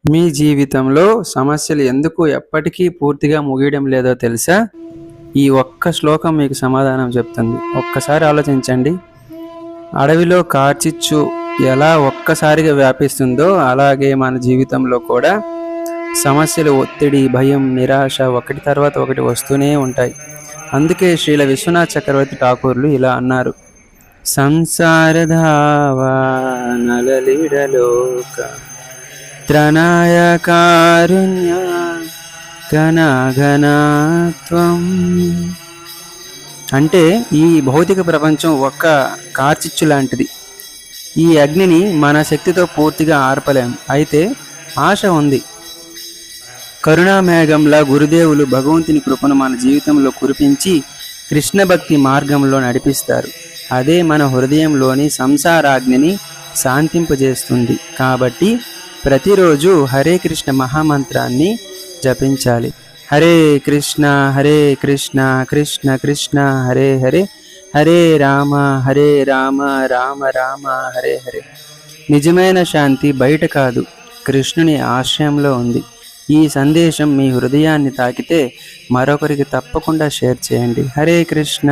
మీ జీవితంలో సమస్యలు ఎందుకు ఎప్పటికీ పూర్తిగా ముగియడం లేదో తెలుసా? ఈ ఒక్క శ్లోకం మీకు సమాధానం చెప్తుంది. ఒక్కసారి ఆలోచించండి. అడవిలో కార్చిచ్చు ఎలా ఒక్కసారిగా వ్యాపిస్తుందో అలాగే మన జీవితంలో కూడా సమస్యలు, ఒత్తిడి, భయం, నిరాశ ఒకటి తర్వాత ఒకటి వస్తూనే ఉంటాయి. అందుకే శ్రీల విశ్వనాథ్ చక్రవర్తి ఠాకూర్లు ఇలా అన్నారు: సంసారధావా నలలిడలోక త్రణాయ కారుణ్య ఘనఘనత్వం. అంటే ఈ భౌతిక ప్రపంచం ఒక్క కార్చిచ్చు లాంటిది. ఈ అగ్నిని మన శక్తితో పూర్తిగా ఆర్పలేం. అయితే ఆశ ఉంది. కరుణామేఘంలా గురుదేవులు భగవంతుని కృపను మన జీవితంలో కురిపించి కృష్ణ భక్తి మార్గంలో నడిపిస్తారు. అదే మన హృదయంలోని సంసారాగ్నిని శాంతింపజేస్తుంది. కాబట్టి ప్రతిరోజు హరే కృష్ణ మహామంత్రాన్ని జపించాలి. హరే కృష్ణ కృష్ణ కృష్ణ హరే హరే, హరే రామ రామ రామ హరే హరే. నిజమైన శాంతి బయట కాదు, కృష్ణుని ఆశ్రయంలో ఉంది. ఈ సందేశం మీ హృదయాన్ని తాకితే మరొకరికి తప్పకుండా షేర్ చేయండి. హరే కృష్ణ.